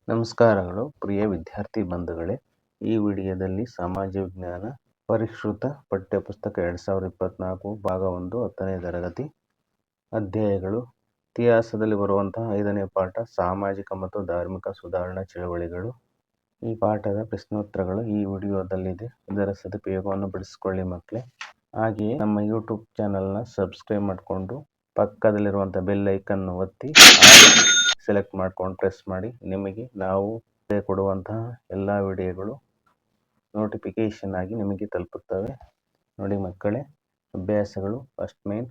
ನಮಸ್ಕಾರಗಳು ಪ್ರಿಯ ವಿದ್ಯಾರ್ಥಿ ಬಂಧುಗಳೇ. ಈ ವಿಡಿಯೋದಲ್ಲಿ ಸಮಾಜ ವಿಜ್ಞಾನ ಪರಿಷ್ಕೃತ ಪಠ್ಯಪುಸ್ತಕ 2024 ಭಾಗ 1 10ನೇ ತರಗತಿ ಅಧ್ಯಾಯಗಳು. ಇತಿಹಾಸದಲ್ಲಿ ಬರುವಂತಹ 5ನೇ ಪಾಠ ಸಾಮಾಜಿಕ ಮತ್ತು ಧಾರ್ಮಿಕ ಸುಧಾರಣಾ ಚಳವಳಿಗಳು. ಈ ಪಾಠದ ಪ್ರಶ್ನೋತ್ತರಗಳು ಈ ವಿಡಿಯೋದಲ್ಲಿದೆ. ಇದರ ಸದುಪಯೋಗವನ್ನು ಪಡಿಸಿಕೊಳ್ಳಿ ಮಕ್ಕಳೇ. ಹಾಗೆಯೇ ನಮ್ಮ ಯೂಟ್ಯೂಬ್ ಚಾನಲ್ನ ಸಬ್ಸ್ಕ್ರೈಬ್ ಮಾಡಿಕೊಂಡು ಪಕ್ಕದಲ್ಲಿರುವಂಥ ಬೆಲ್ ಐಕನ್ ಒತ್ತಿ ಸೆಲೆಕ್ಟ್ ಮಾಡ್ಕೊಂಡು ಪ್ರೆಸ್ ಮಾಡಿ. ನಿಮಗೆ ನಾವು ಕೊಡುವಂತಹ ಎಲ್ಲ ವಿಡಿಯೋಗಳು ನೋಟಿಫಿಕೇಶನ್ ಆಗಿ ನಿಮಗೆ ತಲುಪುತ್ತವೆ. ನೋಡಿ ಮಕ್ಕಳೇ, ಅಭ್ಯಾಸಗಳು. ಫಸ್ಟ್ ಮೇನ್,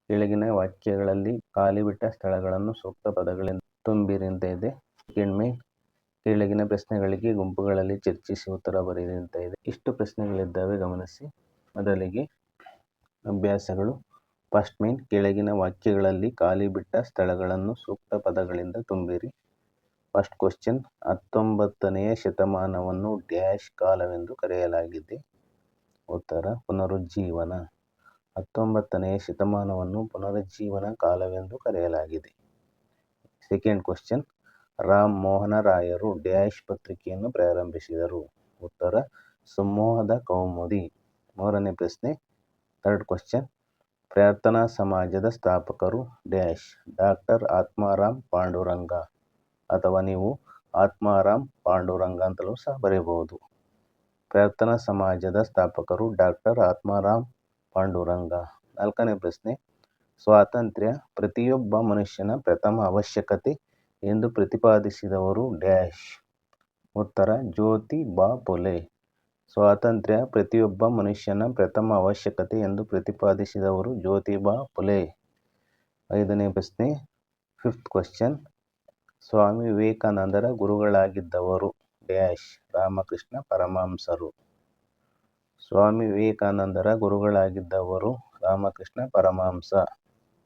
ಕೆಳಗಿನ ವಾಕ್ಯಗಳಲ್ಲಿ ಖಾಲಿ ಬಿಟ್ಟ ಸ್ಥಳಗಳನ್ನು ಸೂಕ್ತ ಪದಗಳಿಂದ ತುಂಬಿರಿ ಅಂತ ಇದೆ. ಸೆಕೆಂಡ್ ಮೇನ್, ಕೆಳಗಿನ ಪ್ರಶ್ನೆಗಳಿಗೆ ಗುಂಪುಗಳಲ್ಲಿ ಚರ್ಚಿಸಿ ಉತ್ತರ ಬರೆಯಿರಿ ಅಂತ ಇದೆ. ಇಷ್ಟು ಪ್ರಶ್ನೆಗಳಿದ್ದಾವೆ, ಗಮನಿಸಿ. ಮೊದಲಿಗೆ ಅಭ್ಯಾಸಗಳು. ಫಸ್ಟ್ ಮೇನ್, ಕೆಳಗಿನ ವಾಕ್ಯಗಳಲ್ಲಿ ಖಾಲಿ ಬಿಟ್ಟ ಸ್ಥಳಗಳನ್ನು ಸೂಕ್ತ ಪದಗಳಿಂದ ತುಂಬಿರಿ. ಫಸ್ಟ್ ಕ್ವಶನ್, 19ನೆಯ ಶತಮಾನವನ್ನು ಡ್ಯಾಶ್ ಕಾಲವೆಂದು ಕರೆಯಲಾಗಿದೆ. ಉತ್ತರ, ಪುನರುಜ್ಜೀವನ. 19ನೆಯ ಶತಮಾನವನ್ನು ಪುನರುಜ್ಜೀವನ ಕಾಲವೆಂದು ಕರೆಯಲಾಗಿದೆ. ಸೆಕೆಂಡ್ ಕ್ವಶನ್, ರಾಮ್ ಮೋಹನ ರಾಯರು ಡ್ಯಾಶ್ ಪತ್ರಿಕೆಯನ್ನು ಪ್ರಾರಂಭಿಸಿದರು. ಉತ್ತರ, ಸಮೂಹದ ಕೌಮುದಿ. ಮೂರನೇ ಪ್ರಶ್ನೆ, ಥರ್ಡ್ ಕ್ವಶನ್, ಪ್ರಾರ್ಥನಾ ಸಮಾಜದ ಸ್ಥಾಪಕರು ಡ್ಯಾಶ್. ಡಾಕ್ಟರ್ ಆತ್ಮಾರಾಮ್ ಪಾಂಡುರಂಗ, ಅಥವಾ ನೀವು ಆತ್ಮಾರಾಮ್ ಪಾಂಡುರಂಗ ಅಂತಲೂ ಸಹ ಬರೆಯಬಹುದು. ಪ್ರಾರ್ಥನಾ ಸಮಾಜದ ಸ್ಥಾಪಕರು ಡಾಕ್ಟರ್ ಆತ್ಮಾರಾಮ್ ಪಾಂಡುರಂಗ. ನಾಲ್ಕನೇ ಪ್ರಶ್ನೆ, ಸ್ವಾತಂತ್ರ್ಯ ಪ್ರತಿಯೊಬ್ಬ ಮನುಷ್ಯನ ಪ್ರಥಮ ಅವಶ್ಯಕತೆ ಎಂದು ಪ್ರತಿಪಾದಿಸಿದವರು ಡ್ಯಾಶ್. ಉತ್ತರ, ಜ್ಯೋತಿಬಾ ಫುಲೆ. ಸ್ವಾತಂತ್ರ್ಯ ಪ್ರತಿಯೊಬ್ಬ ಮನುಷ್ಯನ ಪ್ರಥಮ ಅವಶ್ಯಕತೆ ಎಂದು ಪ್ರತಿಪಾದಿಸಿದವರು ಜ್ಯೋತಿಬಾ ಫುಲೆ. ಐದನೇ ಪ್ರಶ್ನೆ, ಫಿಫ್ತ್ ಕ್ವಶನ್, ಸ್ವಾಮಿ ವಿವೇಕಾನಂದರ ಗುರುಗಳಾಗಿದ್ದವರು ಡ್ಯಾಶ್. ರಾಮಕೃಷ್ಣ ಪರಮಹಂಸರು. ಸ್ವಾಮಿ ವಿವೇಕಾನಂದರ ಗುರುಗಳಾಗಿದ್ದವರು ರಾಮಕೃಷ್ಣ ಪರಮಹಂಸ.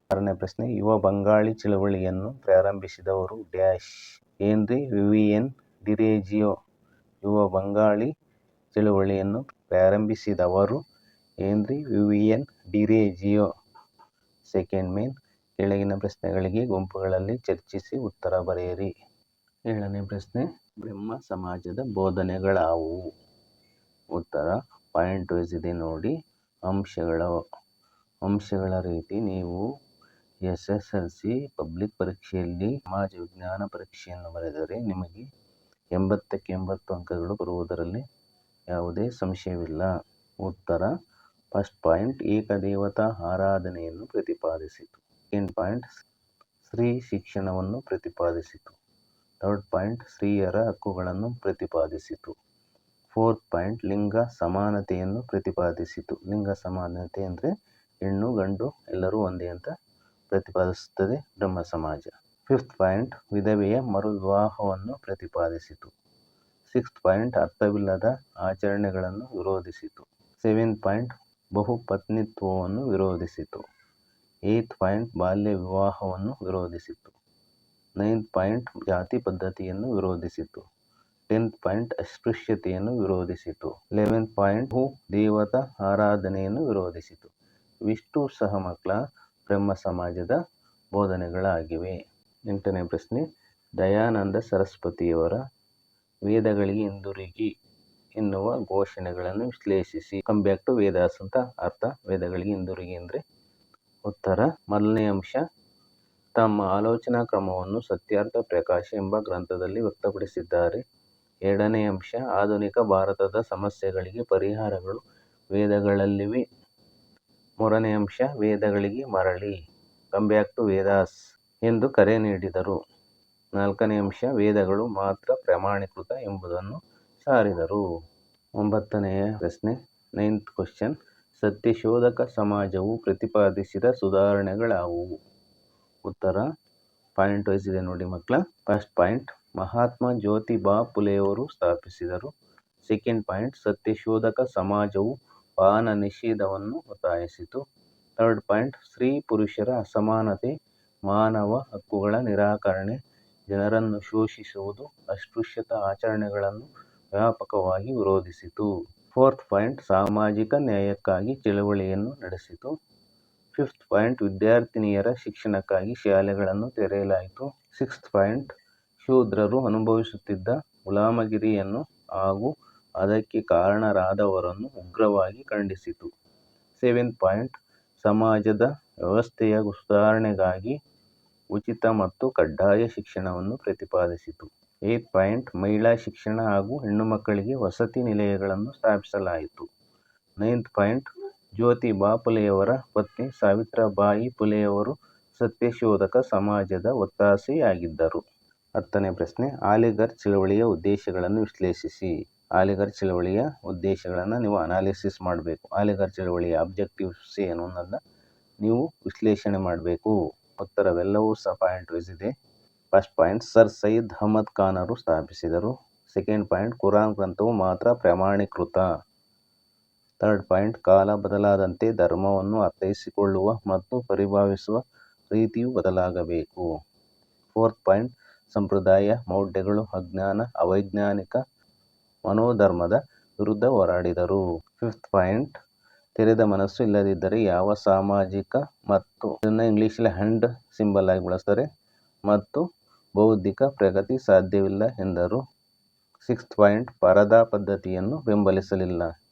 ಆರನೇ ಪ್ರಶ್ನೆ, ಯುವ ಬಂಗಾಳಿ ಚಳವಳಿಯನ್ನು ಪ್ರಾರಂಭಿಸಿದವರು ಡ್ಯಾಶ್. Henry Vivian Derozio. ಯುವ ಬಂಗಾಳಿ ಚಳವಳಿಯನ್ನು ಪ್ರಾರಂಭಿಸಿದವರು Henry Vivian Derozio. Second main, ಕೆಳಗಿನ ಪ್ರಶ್ನೆಗಳಿಗೆ ಗುಂಪುಗಳಲ್ಲಿ ಚರ್ಚಿಸಿ ಉತ್ತರ ಬರೆಯಿರಿ. ಏಳನೇ ಪ್ರಶ್ನೆ, ಬ್ರಹ್ಮ ಸಮಾಜದ ಬೋಧನೆಗಳಾವುವು? ಉತ್ತರ, ಪಾಯಿಂಟ್ ವೈಸ್ ಇದೆ ನೋಡಿ. ಅಂಶಗಳ ರೀತಿ ನೀವು SSLC ಪಬ್ಲಿಕ್ ಪರೀಕ್ಷೆಯಲ್ಲಿ ಸಮಾಜ ವಿಜ್ಞಾನ ಪರೀಕ್ಷೆಯನ್ನು ಬರೆದರೆ ನಿಮಗೆ 80ಕ್ಕೆ 80 ಅಂಕಗಳು ಬರುವುದರಲ್ಲಿ ಯಾವುದೇ ಸಂಶಯವಿಲ್ಲ. ಉತ್ತರ, ಫಸ್ಟ್ ಪಾಯಿಂಟ್, ಏಕದೇವತಾ ಆರಾಧನೆಯನ್ನು ಪ್ರತಿಪಾದಿಸಿತು. ಸೆಕೆಂಡ್ ಪಾಯಿಂಟ್, ಸ್ತ್ರೀ ಶಿಕ್ಷಣವನ್ನು ಪ್ರತಿಪಾದಿಸಿತು. ಥರ್ಡ್ ಪಾಯಿಂಟ್, ಸ್ತ್ರೀಯರ ಹಕ್ಕುಗಳನ್ನು ಪ್ರತಿಪಾದಿಸಿತು. ಫೋರ್ತ್ ಪಾಯಿಂಟ್, ಲಿಂಗ ಸಮಾನತೆಯನ್ನು ಪ್ರತಿಪಾದಿಸಿತು. ಲಿಂಗ ಸಮಾನತೆ ಅಂದರೆ ಹೆಣ್ಣು ಗಂಡು ಎಲ್ಲರೂ ಒಂದೇ ಅಂತ ಪ್ರತಿಪಾದಿಸುತ್ತದೆ ಬ್ರಹ್ಮ ಸಮಾಜ. ಫಿಫ್ತ್ ಪಾಯಿಂಟ್, ವಿಧವೆಯ ಮರುವಿವಾಹವನ್ನು ಪ್ರತಿಪಾದಿಸಿತು. ಸಿಕ್ಸ್ತ್ ಪಾಯಿಂಟ್, ಅರ್ಥವಿಲ್ಲದ ಆಚರಣೆಗಳನ್ನು ವಿರೋಧಿಸಿತು. ಸೆವೆಂತ್ ಪಾಯಿಂಟ್, ಬಹುಪತ್ನಿತ್ವವನ್ನು ವಿರೋಧಿಸಿತು. ಏಯ್ತ್ ಪಾಯಿಂಟ್, ಬಾಲ್ಯ ವಿವಾಹವನ್ನು ವಿರೋಧಿಸಿತು. ನೈನ್ತ್ ಪಾಯಿಂಟ್, ಜಾತಿ ಪದ್ಧತಿಯನ್ನು ವಿರೋಧಿಸಿತು. 10th point, ಅಸ್ಪೃಶ್ಯತೆಯನ್ನು ವಿರೋಧಿಸಿತು. 11th ಪಾಯಿಂಟ್, ದೇವತಾ ಆರಾಧನೆಯನ್ನು ವಿರೋಧಿಸಿತು. ಇವಿಷ್ಟು ಸಹ ಮಕ್ಕಳ ಬ್ರಹ್ಮ ಸಮಾಜದ ಬೋಧನೆಗಳಾಗಿವೆ. 8ನೇ ಪ್ರಶ್ನೆ, ದಯಾನಂದ ಸರಸ್ವತಿಯವರ ವೇದಗಳಿಗೆ ಹಿಂದಿರುಗಿ ಎನ್ನುವ ಘೋಷಣೆಗಳನ್ನು ವಿಶ್ಲೇಷಿಸಿ. ಕಮ್ ಬ್ಯಾಕ್ ಟು ವೇದಾಸ್ ಅಂತ ಅರ್ಥ. ವೇದಗಳಿಗೆ ಹಿಂದಿರುಗಿ ಅಂದರೆ ಉತ್ತರ, ಮೊದಲನೇ ಅಂಶ, ತಮ್ಮ ಆಲೋಚನಾ ಕ್ರಮವನ್ನು ಸತ್ಯಾರ್ಥ ಪ್ರಕಾಶ ಎಂಬ ಗ್ರಂಥದಲ್ಲಿ ವ್ಯಕ್ತಪಡಿಸಿದ್ದಾರೆ. ಎರಡನೇ ಅಂಶ, ಆಧುನಿಕ ಭಾರತದ ಸಮಸ್ಯೆಗಳಿಗೆ ಪರಿಹಾರಗಳು ವೇದಗಳಲ್ಲಿವೆ. ಮೂರನೇ ಅಂಶ, ವೇದಗಳಿಗೆ ಮರಳಿ ಕಮ್ ಬ್ಯಾಕ್ ಟು ವೇದಾಸ್ ಎಂದು ಕರೆ ನೀಡಿದರು. ನಾಲ್ಕನೇ ಅಂಶ, ವೇದಗಳು ಮಾತ್ರ ಪ್ರಮಾಣೀಕೃತ ಎಂಬುದನ್ನು ಸಾರಿದರು. 9ನೇ ಪ್ರಶ್ನೆ, 9th ಕ್ವಶನ್, ಸತ್ಯಶೋಧಕ ಸಮಾಜವು ಪ್ರತಿಪಾದಿಸಿದ ಸುಧಾರಣೆಗಳಾವುವು? ಉತ್ತರ, ಪಾಯಿಂಟ್ ವೈಸ್ ಇದೆ ನೋಡಿ ಮಕ್ಕಳ. ಫಸ್ಟ್ ಪಾಯಿಂಟ್, ಮಹಾತ್ಮ ಜ್ಯೋತಿಬಾ ಫುಲೆಯವರು ಸ್ಥಾಪಿಸಿದರು. ಸೆಕೆಂಡ್ ಪಾಯಿಂಟ್, ಸತ್ಯಶೋಧಕ ಸಮಾಜವು ಪಾನ ನಿಷೇಧವನ್ನು ಒತ್ತಾಯಿಸಿತು. ಥರ್ಡ್ ಪಾಯಿಂಟ್, ಸ್ತ್ರೀ ಪುರುಷರ ಅಸಮಾನತೆ, ಮಾನವ ಹಕ್ಕುಗಳ ನಿರಾಕರಣೆ, ಜನರನ್ನು ಶೋಷಿಸುವುದು, ಅಸ್ಪೃಶ್ಯತಾ ಆಚರಣೆಗಳನ್ನು ವ್ಯಾಪಕವಾಗಿ ವಿರೋಧಿಸಿತು. ಫೋರ್ತ್ ಪಾಯಿಂಟ್, ಸಾಮಾಜಿಕ ನ್ಯಾಯಕ್ಕಾಗಿ ಚಳವಳಿಯನ್ನು ನಡೆಸಿತು. ಫಿಫ್ತ್ ಪಾಯಿಂಟ್, ವಿದ್ಯಾರ್ಥಿನಿಯರ ಶಿಕ್ಷಣಕ್ಕಾಗಿ ಶಾಲೆಗಳನ್ನು ತೆರೆಯಲಾಯಿತು. ಸಿಕ್ಸ್ತ್ ಪಾಯಿಂಟ್, ಶೂದ್ರರು ಅನುಭವಿಸುತ್ತಿದ್ದ ಗುಲಾಮಗಿರಿಯನ್ನು ಹಾಗೂ ಅದಕ್ಕೆ ಕಾರಣರಾದವರನ್ನು ಉಗ್ರವಾಗಿ ಖಂಡಿಸಿತು. 7th ಪಾಯಿಂಟ್, ಸಮಾಜದ ವ್ಯವಸ್ಥೆಯ ಸುಧಾರಣೆಗಾಗಿ ಉಚಿತ ಮತ್ತು ಕಡ್ಡಾಯ ಶಿಕ್ಷಣವನ್ನು ಪ್ರತಿಪಾದಿಸಿತು. 8th ಪಾಯಿಂಟ್, ಮಹಿಳಾ ಶಿಕ್ಷಣ ಹಾಗೂ ಹೆಣ್ಣುಮಕ್ಕಳಿಗೆ ವಸತಿ ನಿಲಯಗಳನ್ನು ಸ್ಥಾಪಿಸಲಾಯಿತು. 9th ಪಾಯಿಂಟ್, ಜ್ಯೋತಿಬಾ ಫುಲೆಯವರ ಪತ್ನಿ ಸಾವಿತ್ರಿಬಾಯಿ ಫುಲೆಯವರು ಸತ್ಯಶೋಧಕ ಸಮಾಜದ ಒತ್ತಾಸೆಯಾಗಿದ್ದರು. 10ನೇ ಪ್ರಶ್ನೆ, ಅಲಿಘರ್ ಚಳವಳಿಯ ಉದ್ದೇಶಗಳನ್ನು ವಿಶ್ಲೇಷಿಸಿ. ಅಲಿಘರ್ ಚಳವಳಿಯ ಉದ್ದೇಶಗಳನ್ನು ನೀವು ಅನಾಲಿಸಿಸ್ ಮಾಡಬೇಕು. ಅಲಿಘರ್ ಚಳವಳಿಯ ಅಬ್ಜೆಕ್ಟಿವ್ಸ್ ಏನು ಅನ್ನೋದನ್ನ ನೀವು ವಿಶ್ಲೇಷಣೆ ಮಾಡಬೇಕು. ಉತ್ತರವೆಲ್ಲವೂ ಸಹ ಪಾಯಿಂಟ್ ವೈಸ್ ಇದೆ. First point, sir Syed Ahmad ಖಾನರು ಸ್ಥಾಪಿಸಿದರು. ಸೆಕೆಂಡ್ ಪಾಯಿಂಟ್, ಕುರಾನ್ ಗ್ರಂಥವು ಮಾತ್ರ ಪ್ರಮಾಣೀಕೃತ. ಥರ್ಡ್ ಪಾಯಿಂಟ್, ಕಾಲ ಬದಲಾದಂತೆ ಧರ್ಮವನ್ನು ಅರ್ಥೈಸಿಕೊಳ್ಳುವ ಮತ್ತು ಪರಿಭಾವಿಸುವ ರೀತಿಯು ಬದಲಾಗಬೇಕು. ಫೋರ್ತ್ ಪಾಯಿಂಟ್, ಸಂಪ್ರದಾಯ ಮೌಢ್ಯಗಳು ಅಜ್ಞಾನ ಅವೈಜ್ಞಾನಿಕ ಮನೋಧರ್ಮದ ವಿರುದ್ಧ ಹೋರಾಡಿದರು. ಫಿಫ್ತ್ ಪಾಯಿಂಟ್, ತೆರೆದ ಮನಸ್ಸು ಇಲ್ಲದಿದ್ದರೆ ಯಾವ ಸಾಮಾಜಿಕ ಮತ್ತು ಇದನ್ನು ಇಂಗ್ಲಿಷಲ್ಲಿ ಹ್ಯಾಂಡ್ ಸಿಂಬಲ್ ಆಗಿ ಬಳಸ್ತಾರೆ ಮತ್ತು ಬೌದ್ಧಿಕ ಪ್ರಗತಿ ಸಾಧ್ಯವಿಲ್ಲ ಎಂದರು. ಸಿಕ್ಸ್ತ್ ಪಾಯಿಂಟ್, ಪರದಾ ಪದ್ಧತಿಯನ್ನು ಬೆಂಬಲಿಸಲಿಲ್ಲ.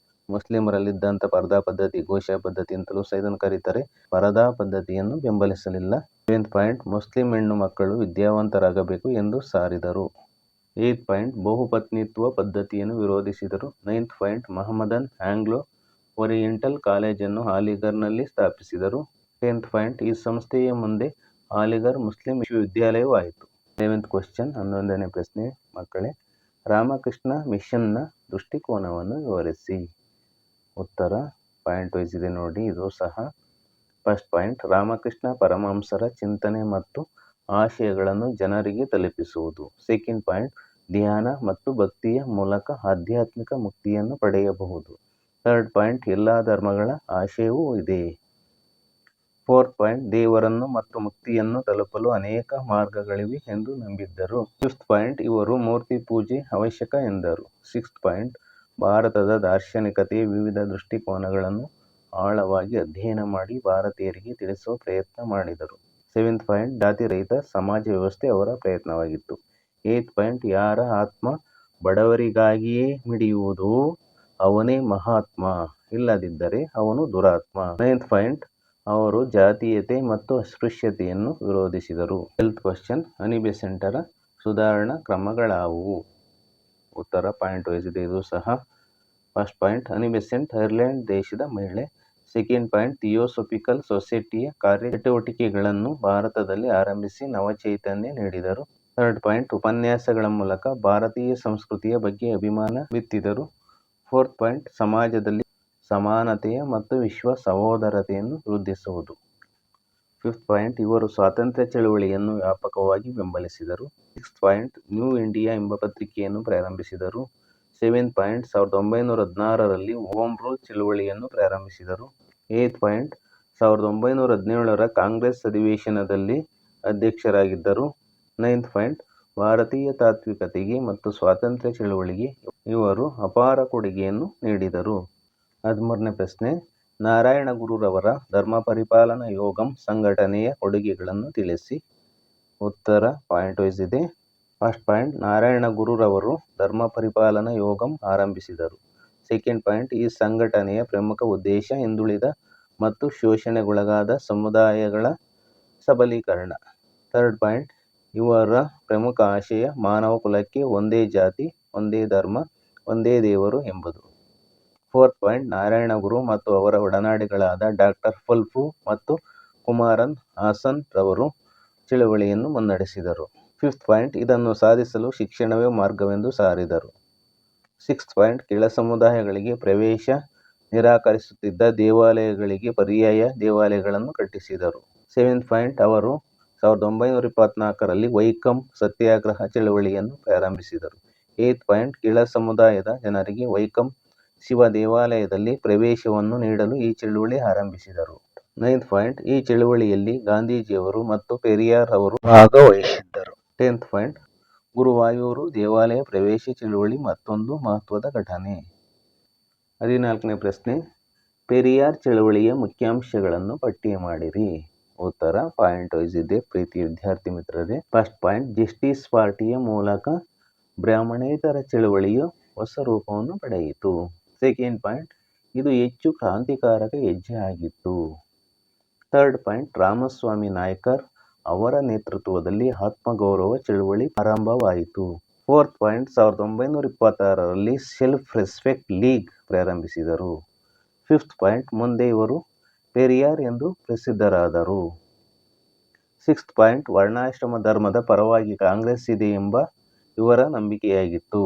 ಮುಸ್ಲಿಮರಲ್ಲಿದ್ದಂಥ ಪರದಾ ಪದ್ಧತಿ, ಘೋಷ ಪದ್ಧತಿ ಅಂತಲೂ ಸಹ ಇದನ್ನು ಕರೀತಾರೆ. ಪರದಾ ಪದ್ಧತಿಯನ್ನು ಬೆಂಬಲಿಸಲಿಲ್ಲ. ಸೆವೆಂತ್ ಪಾಯಿಂಟ್, ಮುಸ್ಲಿಂ ಹೆಣ್ಣು ಮಕ್ಕಳು ವಿದ್ಯಾವಂತರಾಗಬೇಕು ಎಂದು ಸಾರಿದರು. 8th ಪಾಯಿಂಟ್, ಬಹುಪತ್ನಿತ್ವ ಪದ್ಧತಿಯನ್ನು ವಿರೋಧಿಸಿದರು. 9th ಪಾಯಿಂಟ್, ಮಹಮ್ಮದನ್ ಆಂಗ್ಲೋ ಓರಿಯೆಂಟಲ್ ಕಾಲೇಜನ್ನು ಅಲಿಘರ್ನಲ್ಲಿ ಸ್ಥಾಪಿಸಿದರು. 10th ಪಾಯಿಂಟ್, ಈ ಸಂಸ್ಥೆಯ ಮುಂದೆ ಅಲಿಘರ್ ಮುಸ್ಲಿಂ ವಿಶ್ವವಿದ್ಯಾಲಯವೂ ಆಯಿತು. 11th ಕ್ವೆಶ್ಚನ್, 11ನೇ ಪ್ರಶ್ನೆ ಮಕ್ಕಳೇ, ರಾಮಕೃಷ್ಣ ಮಿಷನ್ನ ದೃಷ್ಟಿಕೋನವನ್ನು ವಿವರಿಸಿ. ಉತ್ತರ ಪಾಯಿಂಟ್ ವೈಸ್ ಇದೆ ನೋಡಿ, ಇದು ಸಹ. ಫಸ್ಟ್ ಪಾಯಿಂಟ್, ರಾಮಕೃಷ್ಣ ಪರಮಹಂಸರ ಚಿಂತನೆ ಮತ್ತು ಆಶಯಗಳನ್ನು ಜನರಿಗೆ ತಲುಪಿಸುವುದು. ಸೆಕೆಂಡ್ ಪಾಯಿಂಟ್, ಧ್ಯಾನ ಮತ್ತು ಭಕ್ತಿಯ ಮೂಲಕ ಆಧ್ಯಾತ್ಮಿಕ ಮುಕ್ತಿಯನ್ನು ಪಡೆಯಬಹುದು. ಥರ್ಡ್ ಪಾಯಿಂಟ್, ಎಲ್ಲ ಧರ್ಮಗಳ ಆಶಯವೂ ಇದೆ. ಫೋರ್ತ್ ಪಾಯಿಂಟ್, ದೇವರನ್ನು ಮತ್ತು ಮುಕ್ತಿಯನ್ನು ತಲುಪಲು ಅನೇಕ ಮಾರ್ಗಗಳಿವೆ ಎಂದು ನಂಬಿದ್ದರು. ಫಿಫ್ತ್ ಪಾಯಿಂಟ್, ಇವರು ಮೂರ್ತಿ ಪೂಜೆ ಅವಶ್ಯಕ ಎಂದರು. ಸಿಕ್ಸ್ತ್ ಪಾಯಿಂಟ್, ಭಾರತದ ದಾರ್ಶನಿಕತೆಯ ವಿವಿಧ ದೃಷ್ಟಿಕೋನಗಳನ್ನು ಆಳವಾಗಿ ಅಧ್ಯಯನ ಮಾಡಿ ಭಾರತೀಯರಿಗೆ ತಿಳಿಸುವ ಪ್ರಯತ್ನ ಮಾಡಿದರು. ಸೆವೆಂತ್ ಪಾಯಿಂಟ್, ಜಾತಿರಹಿತ ಸಮಾಜ ವ್ಯವಸ್ಥೆ ಅವರ ಪ್ರಯತ್ನವಾಗಿತ್ತು. ಏತ್ ಪಾಯಿಂಟ್, ಯಾರ ಆತ್ಮ ಬಡವರಿಗಾಗಿಯೇ ಮಿಡಿಯುವುದು ಅವನೇ ಮಹಾತ್ಮ, ಇಲ್ಲದಿದ್ದರೆ ಅವನು ದುರಾತ್ಮ. ನೈನ್ತ್ ಪಾಯಿಂಟ್, ಅವರು ಜಾತೀಯತೆ ಮತ್ತು ಅಸ್ಪೃಶ್ಯತೆಯನ್ನು ವಿರೋಧಿಸಿದರು. 12th ಕ್ವೆಶ್ಚನ್, ಅನಿ ಬೆಸೆಂಟರ ಸುಧಾರಣಾ ಕ್ರಮಗಳಾವುವು? ಉತ್ತರ ಪಾಯಿಂಟ್ ವೈಸ್ ಇದೆ, ಇದು ಸಹ. ಫಸ್ಟ್ ಪಾಯಿಂಟ್, ಅನಿ ಬೆಸೆಂಟ್ ಐರ್ಲೆಂಡ್ ದೇಶದ ಮಹಿಳೆ. ಸೆಕೆಂಡ್ ಪಾಯಿಂಟ್, ಥಿಯೋಸೋಫಿಕಲ್ ಸೊಸೈಟಿಯ ಕಾರ್ಯಚಟುವಟಿಕೆಗಳನ್ನು ಭಾರತದಲ್ಲಿ ಆರಂಭಿಸಿ ನವಚೈತನ್ಯ ನೀಡಿದರು. ಥರ್ಡ್ ಪಾಯಿಂಟ್, ಉಪನ್ಯಾಸಗಳ ಮೂಲಕ ಭಾರತೀಯ ಸಂಸ್ಕೃತಿಯ ಬಗ್ಗೆ ಅಭಿಮಾನ ಬಿತ್ತಿದರು. ಫೋರ್ತ್ ಪಾಯಿಂಟ್, ಸಮಾಜದಲ್ಲಿ ಸಮಾನತೆಯ ಮತ್ತು ವಿಶ್ವ ಸಹೋದರತೆಯನ್ನು ವೃದ್ಧಿಸುವುದು. ಫಿಫ್ತ್ ಪಾಯಿಂಟ್, ಇವರು ಸ್ವಾತಂತ್ರ್ಯ ಚಳವಳಿಯನ್ನು ವ್ಯಾಪಕವಾಗಿ ಬೆಂಬಲಿಸಿದರು. ಸಿಕ್ಸ್ತ್ ಪಾಯಿಂಟ್, ನ್ಯೂ ಇಂಡಿಯಾ ಎಂಬ ಪತ್ರಿಕೆಯನ್ನು ಪ್ರಾರಂಭಿಸಿದರು. ಸೆವೆಂತ್ ಪಾಯಿಂಟ್, 1916ರಲ್ಲಿ ಹೋಮ್ ರೂಲ್ ಚಳವಳಿಯನ್ನು ಪ್ರಾರಂಭಿಸಿದರು. ಏತ್ ಪಾಯಿಂಟ್, 1917ರ ಕಾಂಗ್ರೆಸ್ ಅಧಿವೇಶನದಲ್ಲಿ ಅಧ್ಯಕ್ಷರಾಗಿದ್ದರು. ನೈನ್ತ್ ಪಾಯಿಂಟ್, ಭಾರತೀಯ ತಾತ್ವಿಕತೆಗೆ ಮತ್ತು ಸ್ವಾತಂತ್ರ್ಯ ಚಳವಳಿಗೆ ಇವರು ಅಪಾರ ಕೊಡುಗೆಯನ್ನು ನೀಡಿದರು. 13ನೇ ಪ್ರಶ್ನೆ, ನಾರಾಯಣ ಗುರುರವರ ಧರ್ಮ ಪರಿಪಾಲನಾ ಯೋಗಂ ಸಂಘಟನೆಯ ಕೊಡುಗೆಗಳನ್ನು ತಿಳಿಸಿ. ಉತ್ತರ ಪಾಯಿಂಟ್ ವೈಸ್ ಇದೆ. ಫಸ್ಟ್ ಪಾಯಿಂಟ್, ನಾರಾಯಣ ಗುರುರವರು ಧರ್ಮ ಪರಿಪಾಲನಾ ಯೋಗಂ ಆರಂಭಿಸಿದರು. ಸೆಕೆಂಡ್ ಪಾಯಿಂಟ್, ಈ ಸಂಘಟನೆಯ ಪ್ರಮುಖ ಉದ್ದೇಶ ಹಿಂದುಳಿದ ಮತ್ತು ಶೋಷಣೆಗೊಳಗಾದ ಸಮುದಾಯಗಳ ಸಬಲೀಕರಣ. ಥರ್ಡ್ ಪಾಯಿಂಟ್, ಇವರ ಪ್ರಮುಖ ಆಶಯ ಮಾನವ ಕುಲಕ್ಕೆ ಒಂದೇ ಜಾತಿ, ಒಂದೇ ಧರ್ಮ, ಒಂದೇ ದೇವರು ಎಂಬುದು. ಫೋರ್ತ್ ಪಾಯಿಂಟ್, ನಾರಾಯಣ ಗುರು ಮತ್ತು ಅವರ ಒಡನಾಡಿಗಳಾದ ಡಾಕ್ಟರ್ ಫಲ್ಪು ಮತ್ತು ಕುಮಾರನ್ ಹಾಸನ್ ರವರು ಚಳವಳಿಯನ್ನು ಮುನ್ನಡೆಸಿದರು. ಫಿಫ್ತ್ ಪಾಯಿಂಟ್, ಇದನ್ನು ಸಾಧಿಸಲು ಶಿಕ್ಷಣವೇ ಮಾರ್ಗವೆಂದು ಸಾರಿದರು. ಸಿಕ್ಸ್ತ್ ಪಾಯಿಂಟ್, ಕೆಳ ಸಮುದಾಯಗಳಿಗೆ ಪ್ರವೇಶ ನಿರಾಕರಿಸುತ್ತಿದ್ದ ದೇವಾಲಯಗಳಿಗೆ ಪರ್ಯಾಯ ದೇವಾಲಯಗಳನ್ನು ಕಟ್ಟಿಸಿದರು. ಸೆವೆಂತ್ ಪಾಯಿಂಟ್, ಅವರು 1924ರಲ್ಲಿ ವೈಕಂ ಸತ್ಯಾಗ್ರಹ ಚಳವಳಿಯನ್ನು ಪ್ರಾರಂಭಿಸಿದರು. ಏತ್ ಪಾಯಿಂಟ್, ಕೆಳ ಸಮುದಾಯದ ಜನರಿಗೆ ವೈಕಂ ಶಿವ ದೇವಾಲಯದಲ್ಲಿ ಪ್ರವೇಶವನ್ನು ನೀಡಲು ಈ ಚಳವಳಿ ಆರಂಭಿಸಿದರು. ನೈನ್ತ್ ಪಾಯಿಂಟ್, ಈ ಚಳವಳಿಯಲ್ಲಿ ಗಾಂಧೀಜಿಯವರು ಮತ್ತು ಪೆರಿಯಾರ್ ಅವರು ಭಾಗವಹಿಸಿದ್ದರು. 10th ಪಾಯಿಂಟ್, ಗುರುವಾಯೂರು ದೇವಾಲಯ ಪ್ರವೇಶ ಚಳವಳಿ ಮತ್ತೊಂದು ಮಹತ್ವದ ಘಟನೆ. 14ನೇ ಪ್ರಶ್ನೆ, ಪೆರಿಯಾರ್ ಚಳವಳಿಯ ಮುಖ್ಯಾಂಶಗಳನ್ನು ಪಟ್ಟಿ ಮಾಡಿರಿ. ಉತ್ತರ ಪಾಯಿಂಟ್ ವೈಸ್ ಇದೆ ಪ್ರೀತಿ ವಿದ್ಯಾರ್ಥಿ ಮಿತ್ರರೇ. ಫಸ್ಟ್ ಪಾಯಿಂಟ್, ಜಸ್ಟಿಸ್ ಪಾರ್ಟಿಯ ಮೂಲಕ ಬ್ರಾಹ್ಮಣೇತರ ಚಳವಳಿಯು ಹೊಸ ರೂಪವನ್ನು ಪಡೆಯಿತು. ಸೆಕೆಂಡ್ ಪಾಯಿಂಟ್, ಇದು ಹೆಚ್ಚು ಕ್ರಾಂತಿಕಾರಕ ಹೆಜ್ಜೆ ಆಗಿತ್ತು. ಥರ್ಡ್ ಪಾಯಿಂಟ್, ರಾಮಸ್ವಾಮಿ ನಾಯ್ಕರ್ ಅವರ ನೇತೃತ್ವದಲ್ಲಿ ಆತ್ಮಗೌರವ ಚಳವಳಿ ಆರಂಭವಾಯಿತು. ಫೋರ್ತ್ ಪಾಯಿಂಟ್, 1926ರಲ್ಲಿ ಸೆಲ್ಫ್ ರೆಸ್ಪೆಕ್ಟ್ ಲೀಗ್ ಪ್ರಾರಂಭಿಸಿದರು. ಫಿಫ್ತ್ ಪಾಯಿಂಟ್, ಮುಂದೆ ಇವರು ಪೆರಿಯಾರ್ ಎಂದು ಪ್ರಸಿದ್ಧರಾದರು. ಸಿಕ್ಸ್ತ್ ಪಾಯಿಂಟ್, ವರ್ಣಾಶ್ರಮ ಧರ್ಮದ ಪರವಾಗಿ ಕಾಂಗ್ರೆಸ್ ಇದೆ ಎಂಬ ಇವರ ನಂಬಿಕೆಯಾಗಿತ್ತು.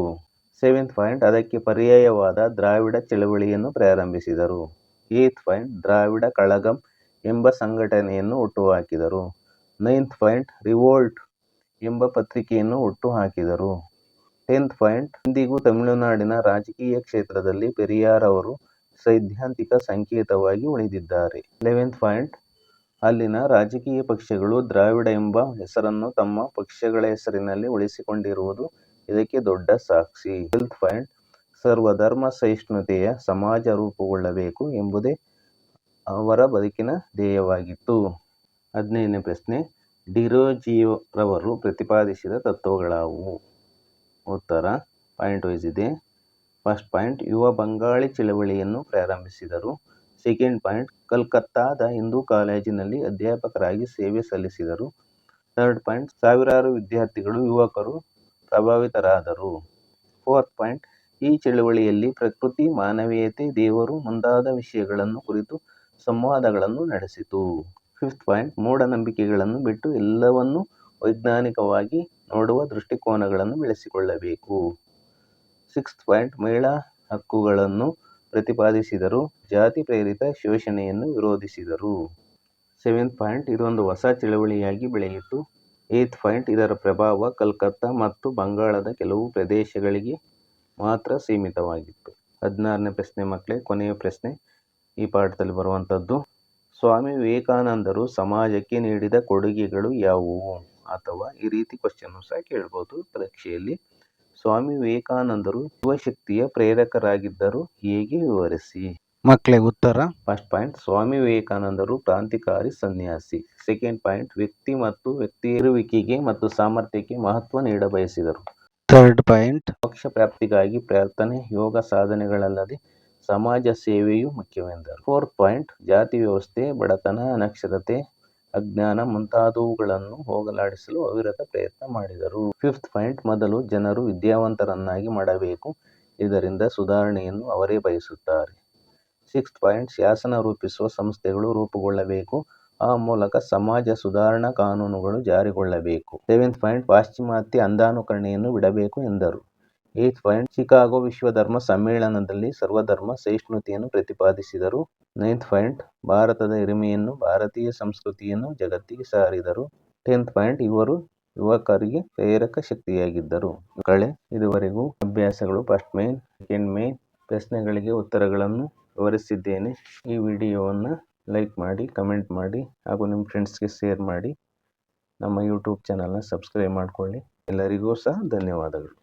ಸೆವೆಂತ್ ಪಾಯಿಂಟ್, ಅದಕ್ಕೆ ಪರ್ಯಾಯವಾದ ದ್ರಾವಿಡ ಚಳವಳಿಯನ್ನು ಪ್ರಾರಂಭಿಸಿದರು. ಏತ್ ಪಾಯಿಂಟ್, ದ್ರಾವಿಡ ಕಳಗಂ ಎಂಬ ಸಂಘಟನೆಯನ್ನು ಹುಟ್ಟುಹಾಕಿದರು. ನೈನ್ತ್ ಪಾಯಿಂಟ್, ರಿವೋಲ್ಟ್ ಎಂಬ ಪತ್ರಿಕೆಯನ್ನು ಹುಟ್ಟುಹಾಕಿದರು. 10th ಪಾಯಿಂಟ್, ಇಂದಿಗೂ ತಮಿಳುನಾಡಿನ ರಾಜಕೀಯ ಕ್ಷೇತ್ರದಲ್ಲಿ ಪೆರಿಯಾರ್ ಅವರು ಸೈದ್ಧಾಂತಿಕ ಸಂಕೇತವಾಗಿ ಉಳಿದಿದ್ದಾರೆ. 11th ಪಾಯಿಂಟ್, ಅಲ್ಲಿನ ರಾಜಕೀಯ ಪಕ್ಷಗಳು ದ್ರಾವಿಡ ಎಂಬ ಹೆಸರನ್ನು ತಮ್ಮ ಪಕ್ಷಗಳ ಹೆಸರಿನಲ್ಲಿ ಉಳಿಸಿಕೊಂಡಿರುವುದು ಇದಕ್ಕೆ ದೊಡ್ಡ ಸಾಕ್ಷಿ. 12th ಪಾಯಿಂಟ್, ಸರ್ವಧರ್ಮ ಸಹಿಷ್ಣುತೆಯ ಸಮಾಜ ರೂಪುಗೊಳ್ಳಬೇಕು ಎಂಬುದೇ ಅವರ ಬದುಕಿನ ಧ್ಯೇಯವಾಗಿತ್ತು. 15ನೇ ಪ್ರಶ್ನೆ, ಡಿರೋಜಿಯೊರವರು ಪ್ರತಿಪಾದಿಸಿದ ತತ್ವಗಳಾವುವು? ಉತ್ತರ ಪಾಯಿಂಟ್ ವೈಸ್ ಇದೆ. ಫಸ್ಟ್ ಪಾಯಿಂಟ್, ಯುವ ಬಂಗಾಳಿ ಚಳವಳಿಯನ್ನು ಪ್ರಾರಂಭಿಸಿದರು. ಸೆಕೆಂಡ್ ಪಾಯಿಂಟ್, ಕಲ್ಕತ್ತಾದ ಹಿಂದೂ ಕಾಲೇಜಿನಲ್ಲಿ ಅಧ್ಯಾಪಕರಾಗಿ ಸೇವೆ ಸಲ್ಲಿಸಿದರು. ಥರ್ಡ್ ಪಾಯಿಂಟ್, ಸಾವಿರಾರು ವಿದ್ಯಾರ್ಥಿಗಳು ಯುವಕರು ಪ್ರಭಾವಿತರಾದರು. ಫೋರ್ತ್ ಪಾಯಿಂಟ್, ಈ ಚಳವಳಿಯಲ್ಲಿ ಪ್ರಕೃತಿ, ಮಾನವೀಯತೆ, ದೇವರು ಮುಂತಾದ ವಿಷಯಗಳನ್ನು ಕುರಿತು ಸಂವಾದಗಳನ್ನು ನಡೆಸಿತು. ಫಿಫ್ತ್ ಪಾಯಿಂಟ್, ಮೂಢನಂಬಿಕೆಗಳನ್ನು ಬಿಟ್ಟು ಎಲ್ಲವನ್ನೂ ವೈಜ್ಞಾನಿಕವಾಗಿ ನೋಡುವ ದೃಷ್ಟಿಕೋನಗಳನ್ನು ಬೆಳೆಸಿಕೊಳ್ಳಬೇಕು. ಸಿಕ್ಸ್ತ್ ಪಾಯಿಂಟ್, ಮಹಿಳಾ ಹಕ್ಕುಗಳನ್ನು ಪ್ರತಿಪಾದಿಸಿದರು. ಜಾತಿ ಪ್ರೇರಿತ ಶೋಷಣೆಯನ್ನು ವಿರೋಧಿಸಿದರು. ಸೆವೆಂತ್ ಪಾಯಿಂಟ್, ಇದೊಂದು ಹೊಸ ಚಳವಳಿಯಾಗಿ ಬೆಳೆಯಿತು. ಏತ್ ಪಾಯಿಂಟ್, ಇದರ ಪ್ರಭಾವ ಕಲ್ಕತ್ತಾ ಮತ್ತು ಬಂಗಾಳದ ಕೆಲವು ಪ್ರದೇಶಗಳಿಗೆ ಮಾತ್ರ ಸೀಮಿತವಾಗಿತ್ತು. 16ನೇ ಪ್ರಶ್ನೆ ಮಕ್ಕಳೇ, ಕೊನೆಯ ಪ್ರಶ್ನೆ ಈ ಪಾಠದಲ್ಲಿ ಬರುವಂಥದ್ದು. ಸ್ವಾಮಿ ವಿವೇಕಾನಂದರು ಸಮಾಜಕ್ಕೆ ನೀಡಿದ ಕೊಡುಗೆಗಳು ಯಾವುವು? ಅಥವಾ ಈ ರೀತಿ ಕ್ವಶನ್ ಸಹ ಕೇಳ್ಬೋದು ಪರೀಕ್ಷೆಯಲ್ಲಿ. ಸ್ವಾಮಿ ವಿವೇಕಾನಂದರು ಯುವಶಕ್ತಿಯ ಪ್ರೇರಕರಾಗಿದ್ದರು, ಹೇಗೆ ವಿವರಿಸಿ? ಮಕ್ಕಳೇ ಉತ್ತರ, ಫಸ್ಟ್ ಪಾಯಿಂಟ್, ಸ್ವಾಮಿ ವಿವೇಕಾನಂದರು ಕ್ರಾಂತಿಕಾರಿ ಸನ್ಯಾಸಿ. ಸೆಕೆಂಡ್ ಪಾಯಿಂಟ್, ವ್ಯಕ್ತಿ ಮತ್ತು ವ್ಯಕ್ತಿ ಇರುವಿಕೆಗೆ ಮತ್ತು ಸಾಮರ್ಥ್ಯಕ್ಕೆ ಮಹತ್ವ ನೀಡಬಯಸಿದರು. ಥರ್ಡ್ ಪಾಯಿಂಟ್, ಮೋಕ್ಷ ಪ್ರಾಪ್ತಿಗಾಗಿ ಪ್ರಾರ್ಥನೆ, ಯೋಗ ಸಾಧನೆಗಳಲ್ಲದೆ ಸಮಾಜ ಸೇವೆಯೂ ಮುಖ್ಯವೆಂದರು. ಫೋರ್ತ್ ಪಾಯಿಂಟ್, ಜಾತಿ ವ್ಯವಸ್ಥೆ, ಬಡತನ, ಅನಕ್ಷರತೆ, ಅಜ್ಞಾನ ಮುಂತಾದವುಗಳನ್ನು ಹೋಗಲಾಡಿಸಲು ಅವಿರತ ಪ್ರಯತ್ನ ಮಾಡಿದರು. ಫಿಫ್ತ್ ಪಾಯಿಂಟ್, ಮೊದಲು ಜನರು ವಿದ್ಯಾವಂತರನ್ನಾಗಿ ಮಾಡಬೇಕು, ಇದರಿಂದ ಸುಧಾರಣೆಯನ್ನು ಅವರೇ ಬಯಸುತ್ತಾರೆ. ಸಿಕ್ಸ್ತ್ ಪಾಯಿಂಟ್, ಶಾಸನ ರೂಪಿಸುವ ಸಂಸ್ಥೆಗಳು ರೂಪುಗೊಳ್ಳಬೇಕು, ಆ ಮೂಲಕ ಸಮಾಜ ಸುಧಾರಣಾ ಕಾನೂನುಗಳು ಜಾರಿಗೊಳ್ಳಬೇಕು. ಸೆವೆಂತ್ ಪಾಯಿಂಟ್, ಪಾಶ್ಚಿಮಾತ್ಯ ಅಂಧಾನುಕರಣೆಯನ್ನು ಬಿಡಬೇಕು ಎಂದರು. ಏತ್ ಪಾಯಿಂಟ್, ಚಿಕಾಗೋ ವಿಶ್ವ ಧರ್ಮ ಸಮ್ಮೇಳನದಲ್ಲಿ ಸರ್ವಧರ್ಮ ಸಹಿಷ್ಣುತೆಯನ್ನು ಪ್ರತಿಪಾದಿಸಿದರು. ನೈನ್ತ್ ಪಾಯಿಂಟ್, ಭಾರತದ ಹಿರಿಮೆಯನ್ನು, ಭಾರತೀಯ ಸಂಸ್ಕೃತಿಯನ್ನು ಜಗತ್ತಿಗೆ ಸಾರಿದರು. 10th ಪಾಯಿಂಟ್, ಇವರು ಯುವಕರಿಗೆ ಪ್ರೇರಕ ಶಕ್ತಿಯಾಗಿದ್ದರು. ಮಕ್ಕಳೇ, ಇದುವರೆಗೂ ಅಭ್ಯಾಸಗಳು ಫಸ್ಟ್ ಮೇನ್, ಸೆಕೆಂಡ್ ಮೇನ್ ಪ್ರಶ್ನೆಗಳಿಗೆ ಉತ್ತರಗಳನ್ನು ವಿವರಿಸಿದ್ದೇನೆ. ಈ ವಿಡಿಯೋವನ್ನು ಲೈಕ್ ಮಾಡಿ, ಕಮೆಂಟ್ ಮಾಡಿ ಹಾಗೂ ನಿಮ್ಮ ಫ್ರೆಂಡ್ಸ್ಗೆ ಶೇರ್ ಮಾಡಿ. ನಮ್ಮ ಯೂಟ್ಯೂಬ್ ಚಾನಲ್ನ ಸಬ್ಸ್ಕ್ರೈಬ್ ಮಾಡಿಕೊಳ್ಳಿ. ಎಲ್ಲರಿಗೂ ಸಹ ಧನ್ಯವಾದಗಳು.